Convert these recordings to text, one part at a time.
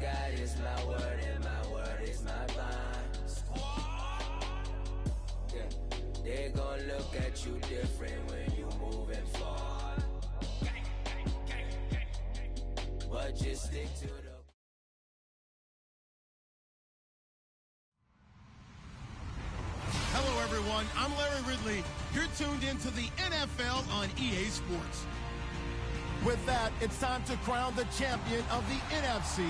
God is my word and my word is my bond. Yeah. They gon' look at you different when you moving forward. But just stick to the... Hello, everyone. I'm Larry Ridley. You're tuned into the NFL on EA Sports. With that, it's time to crown the champion of the NFC.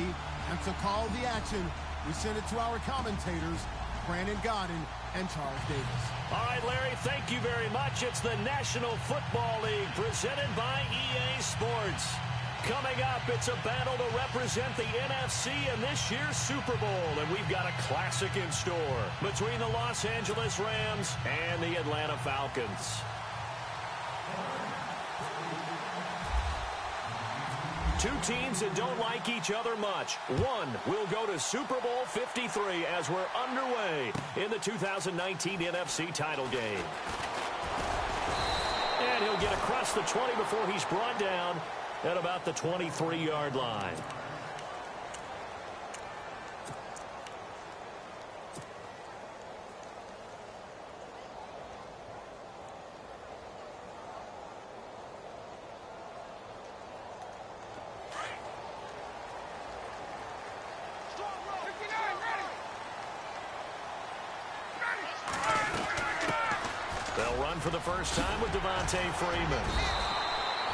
And to call the action, we send it to our commentators, Brandon Godden and Charles Davis. All right, Larry, thank you very much. It's the National Football League presented by EA Sports. Coming up, it's a battle to represent the NFC in this year's Super Bowl, and we've got a classic in store between the Los Angeles Rams and the Atlanta Falcons. Two teams that don't like each other much. One will go to Super Bowl 53 as we're underway in the 2019 NFC title game. And he'll get across the 20 before he's brought down at about the 23-yard line. They'll run for the first time with Devontae Freeman.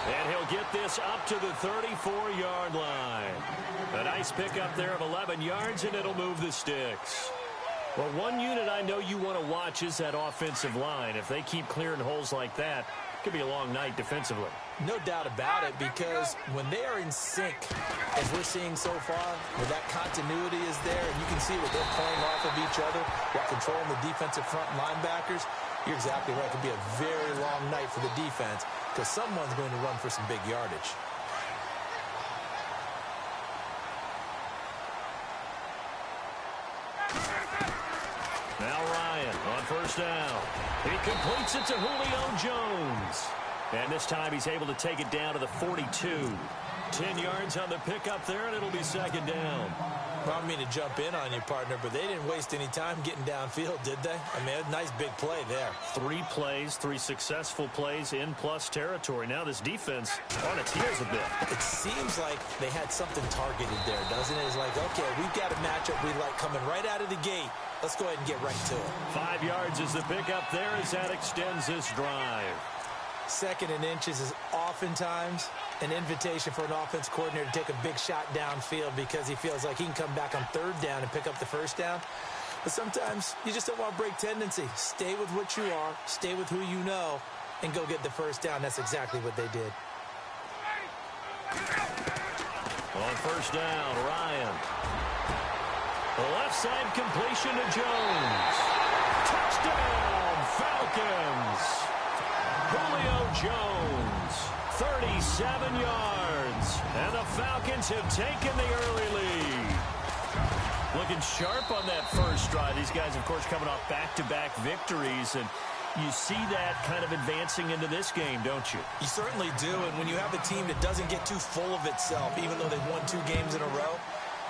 And he'll get this up to the 34-yard line. A nice pickup there of 11 yards, and it'll move the sticks. Well, one unit I know you want to watch is that offensive line. If they keep clearing holes like that, it could be a long night defensively. No doubt about it, because when they are in sync, as we're seeing so far, where that continuity is there, and you can see what they're playing off of each other while controlling the defensive front linebackers, you're exactly right. It could be a very long night for the defense because someone's going to run for some big yardage. Now Ryan on first down. He completes it to Julio Jones. And this time he's able to take it down to the 42. 10 yards on the pickup there, and it'll be second down. I don't mean to jump in on you, partner, but they didn't waste any time getting downfield, did they? I mean, a nice big play there. 3 plays, 3 successful plays in plus territory. Now this defense on its heels a bit. It seems like they had something targeted there, doesn't it? It's like, okay, we've got a matchup we like coming right out of the gate. Let's go ahead and get right to it. 5 yards is the pickup there as that extends this drive. 2nd and inches is oftentimes an invitation for an offense coordinator to take a big shot downfield because he feels like he can come back on 3rd down and pick up the 1st down. But sometimes you just don't want to break tendency. Stay with what you are, stay with who you know, and go get the 1st down. That's exactly what they did. On 1st down, Ryan. The left side completion to Jones. Touchdown, Falcons. Julio Jones, 37 yards, and the Falcons have taken the early lead. Looking sharp on that first drive. These guys, of course, coming off back-to-back victories, and you see that kind of advancing into this game, don't you? You certainly do, and when you have a team that doesn't get too full of itself, even though they've won 2 games in a row,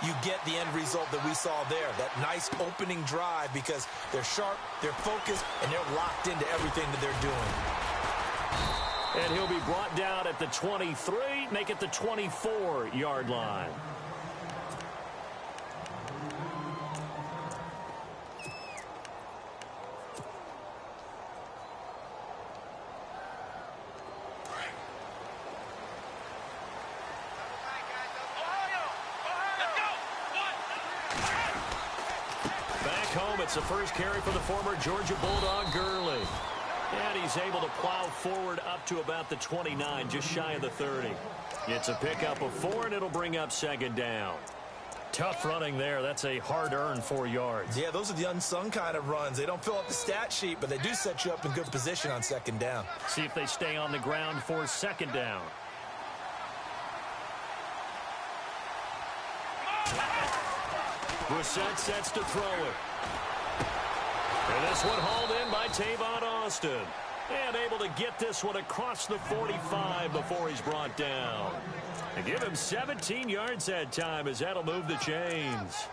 you get the end result that we saw there, that nice opening drive because they're sharp, they're focused, and they're locked into everything that they're doing. And he'll be brought down at the 23, make it the 24-yard line. Back home, it's the first carry for the former Georgia Bulldog, Gurley. And he's able to plow forward up to about the 29, just shy of the 30. It's a pickup of 4, and it'll bring up 2nd down. Tough running there. That's a hard-earned 4 yards. Yeah, those are the unsung kind of runs. They don't fill up the stat sheet, but they do set you up in good position on 2nd down. See if they stay on the ground for 2nd down. Brissett sets to throw it. And this one hauled in by Tavon Austin. And able to get this one across the 45 before he's brought down. And give him 17 yards that time as that'll move the chains.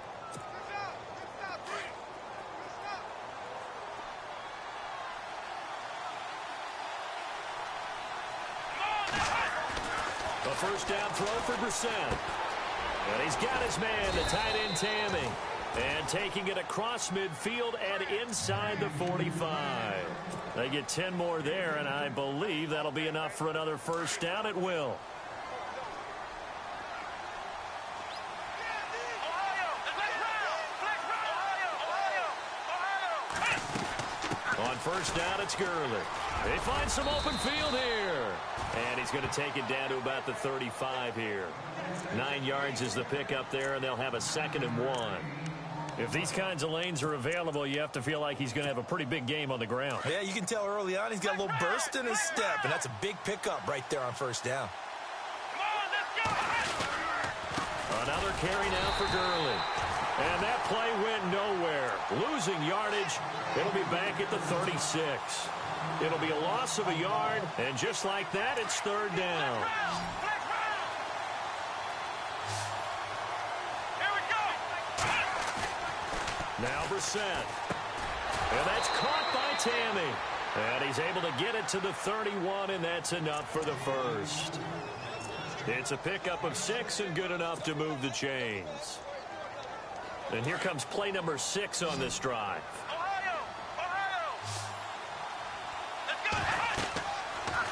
A first down throw for Brissett. And he's got his man, the tight end Tammy. And taking it across midfield and inside the 45. They get 10 more there, and I believe that'll be enough for another first down. It will. On first down, it's Gurley. They find some open field here. And he's going to take it down to about the 35 here. 9 yards is the pickup there, and they'll have a 2nd and 1. If these kinds of lanes are available, you have to feel like he's going to have a pretty big game on the ground. Yeah, you can tell early on he's got a little burst in his step, and that's a big pickup right there on first down. Another carry now for Gurley. And that play went nowhere. Losing yardage. It'll be back at the 36. It'll be a loss of a yard, and just like that, it's 3rd down. Now Brissett. And that's caught by Tammy. And he's able to get it to the 31, and that's enough for the first. It's a pickup of 6 and good enough to move the chains. And here comes play number 6 on this drive.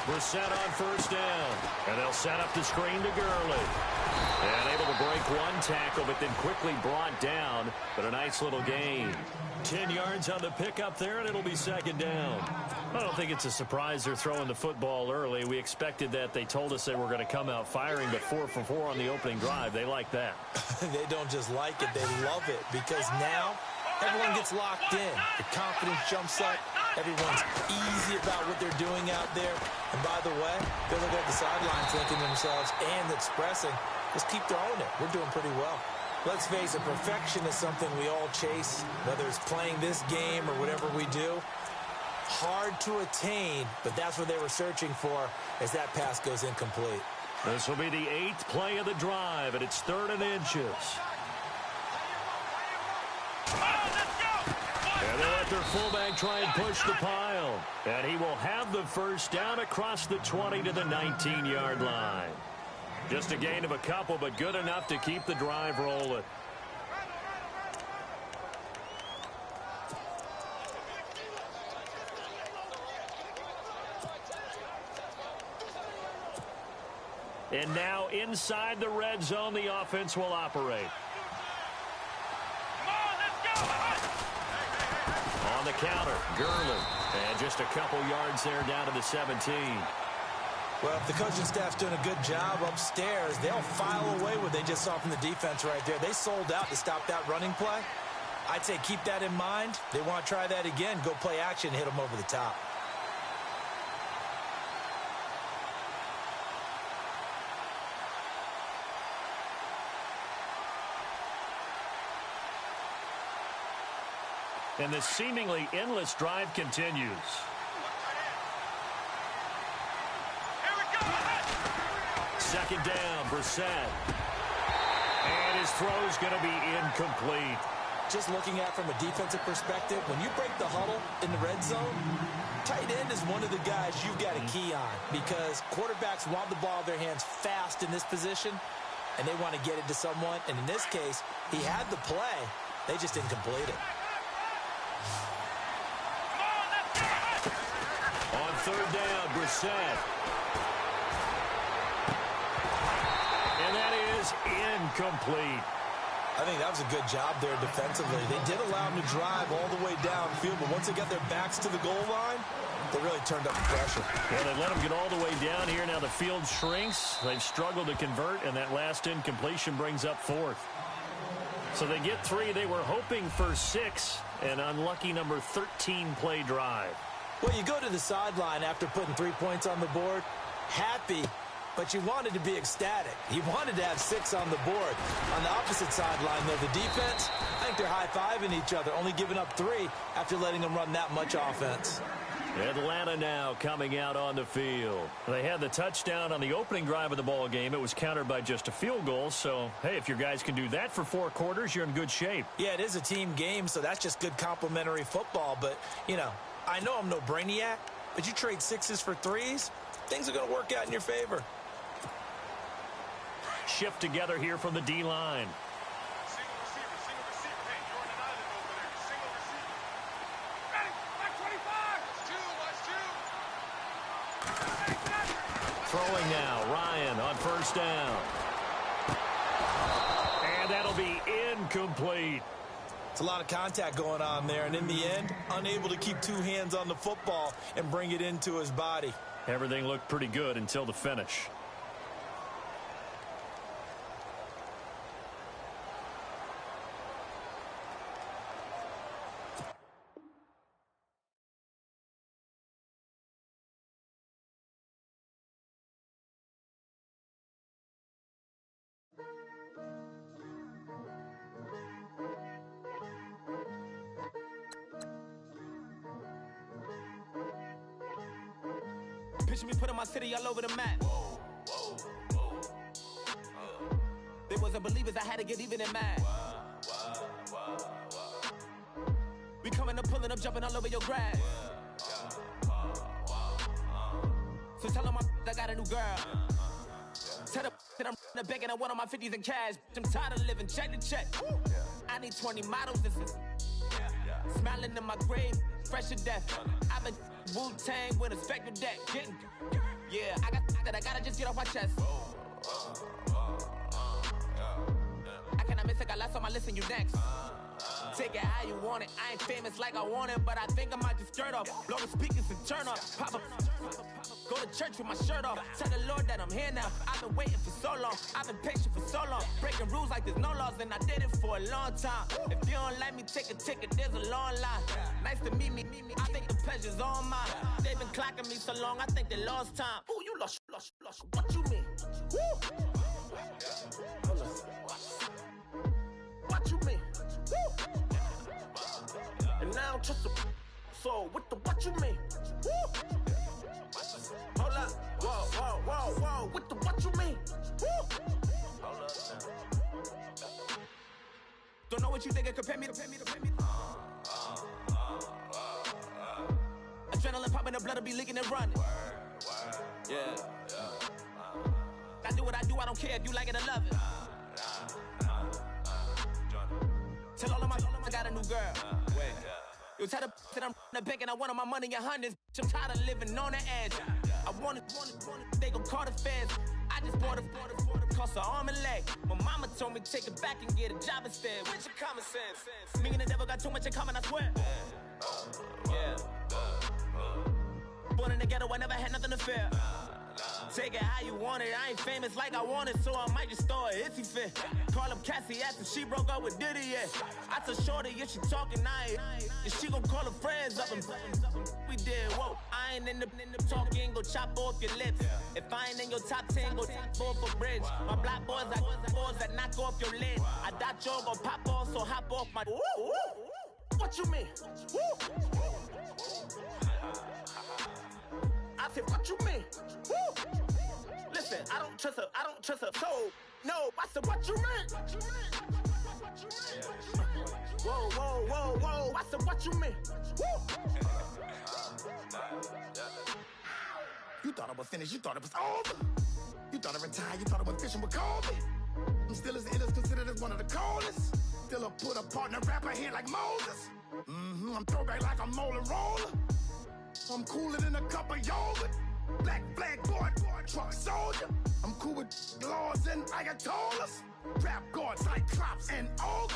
Brissett on first down. And they'll set up the screen to Gurley. And able to break one tackle, but then quickly brought down. But a nice little gain. 10 yards on the pickup there, and it'll be 2nd down. I don't think it's a surprise they're throwing the football early. We expected that. They told us they were going to come out firing, but 4 for 4 on the opening drive. They like that. They don't just like it, they love it, because now everyone gets locked in. The confidence jumps up. Everyone's easy about what they're doing out there. And by the way, they're looking at the sidelines thinking to themselves and expressing, just keep throwing it. We're doing pretty well. Let's face it, perfection is something we all chase, whether it's playing this game or whatever we do. Hard to attain, but that's what they were searching for as that pass goes incomplete. This will be the 8th play of the drive, and it's 3rd and inches. And they'll let their fullback try and push the pile. And he will have the first down across the 20 to the 19-yard line. Just a gain of a couple, but good enough to keep the drive rolling. And now inside the red zone, the offense will operate. On the counter, Gurley. And just a couple yards there down to the 17. Well, if the coaching staff's doing a good job upstairs, they'll file away what they just saw from the defense right there. They sold out to stop that running play. I'd say keep that in mind. They want to try that again. Go play action, hit them over the top. And this seemingly endless drive continues. Second down, Brissett. And his throw's going to be incomplete. Just looking at from a defensive perspective, when you break the huddle in the red zone, tight end is one of the guys you've got a key on because quarterbacks want the ball in their hands fast in this position, and they want to get it to someone. And in this case, he had the play. They just didn't complete it. On third down, Brissett. And that is incomplete. I think that was a good job there defensively. They did allow them to drive all the way downfield, but once they got their backs to the goal line, they really turned up the pressure. Yeah, they let them get all the way down here. Now the field shrinks. They've struggled to convert, and that last incompletion brings up fourth. So they get 3. They were hoping for 6, an unlucky number 13 play drive. Well, you go to the sideline after putting 3 points on the board, happy, but you wanted to be ecstatic. You wanted to have 6 on the board. On the opposite sideline, though, the defense, I think they're high-fiving each other, only giving up 3 after letting them run that much offense. Atlanta now coming out on the field. They had the touchdown on the opening drive of the ball game. It was countered by just a field goal. So, hey, if your guys can do that for 4 quarters, you're in good shape. Yeah, it is a team game, so that's just good complimentary football. But, you know, I know I'm no brainiac, but you trade 6s for 3s, things are going to work out in your favor. Shift together here from the D-line. Throwing now, Ryan on first down. And that'll be incomplete. It's a lot of contact going on there, and in the end, unable to keep 2 hands on the football and bring it into his body. Everything looked pretty good until the finish. Picture me putting my city all over the map. They wasn't believers, I had to get even in mad. We coming up, pulling up, jumping all over your grass. So tell them I got a new girl. Tell them that I'm in the bank and I want all my 50s in cash. I'm tired of living check to check. I need 20 models. This is smiling in my grave, fresh to death. I've been Wu-Tang with a spectral deck. Yeah, I gotta just get off my chest. I cannot miss it, got last on my list and you next. Take it how you want it. I ain't famous like I want it, but I think I might just skirt off. Blow the speakers and turn off. Pop up. Go to church with my shirt off. Tell the Lord that I'm here now. I've been waiting for so long. I've been patient for so long. Breaking rules like there's no laws, and I did it for a long time. If you don't like me, take a ticket. There's a long line. Nice to meet me. I think the pleasure's all mine. They've been clocking me so long, I think they lost time. Ooh, you lost. What you mean? Woo! What you mean? Woo! And now I'm just a so what you mean? Woo! Hold up, whoa, what you mean? Woo! Hold up now. Don't know what you think, compare me. Adrenaline popping, the blood will be leaking and running. Yeah. I do what I do, I don't care if you like it or love it. Tell all of my I got a new girl. Wait. You tell the that I'm in the bank and I want all my money in hundreds. I'm tired of living on the edge. I want it, they gon' call the feds. I just bought a cost an arm and leg. My mama told me take it back and get a job instead. Where's your common sense? Me and the devil got too much in common, I swear. Yeah. Born in the ghetto, I never had nothing to fear. Take it how you want it. I ain't famous like I want it, so I might just throw a hissy fit. Call up Cassie, ask if she broke up with Diddy yet. I told Shorty if she talking, if she gon' call her friends up and we did, whoa. I ain't in the talking, go chop off your lips. If I ain't in your top 10, go top 4 for bridge. My black boys, I got boys that knock off your lid. I thought y'all gon' pop off, so hop off my. What you mean? I said, what you mean? Woo! Listen, I don't trust her. So, no, I said, what you mean? Whoa. I said, what you mean? Woo! You thought I was finished, you thought it was over. You thought I retired, you thought I was fishing with Kobe. I'm still as ill as considered as one of the coldest. Still a put a partner rapper here like Moses. I'm throwback like a molar roller. I'm cooler than a cup of yogurt. Black flag boy, truck soldier. I'm cool with laws and Ayatollahs. Rap gods like Klops and Olga.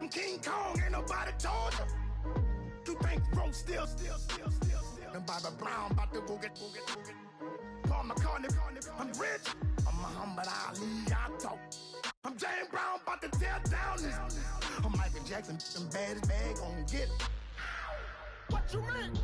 I'm King Kong, ain't nobody told you. You think Rome still. And Bobby Brown about to go get. Paul McCartney, I'm rich. I'm Muhammad Ali, I talk. I'm James Brown, about to tear down this. I'm Michael Jackson, them bad as bad gon' get. What you mean?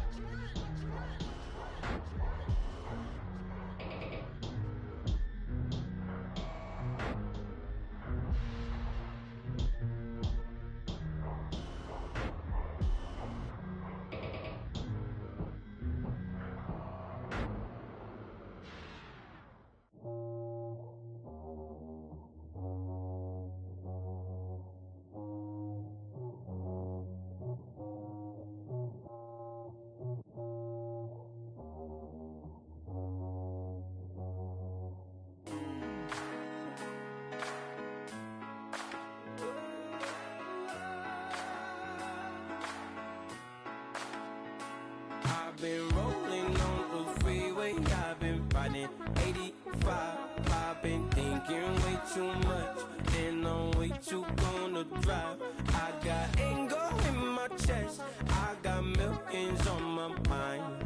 I've been thinking way too much, and I'm way too gonna drive. I got anger in my chest, I got millions on my mind.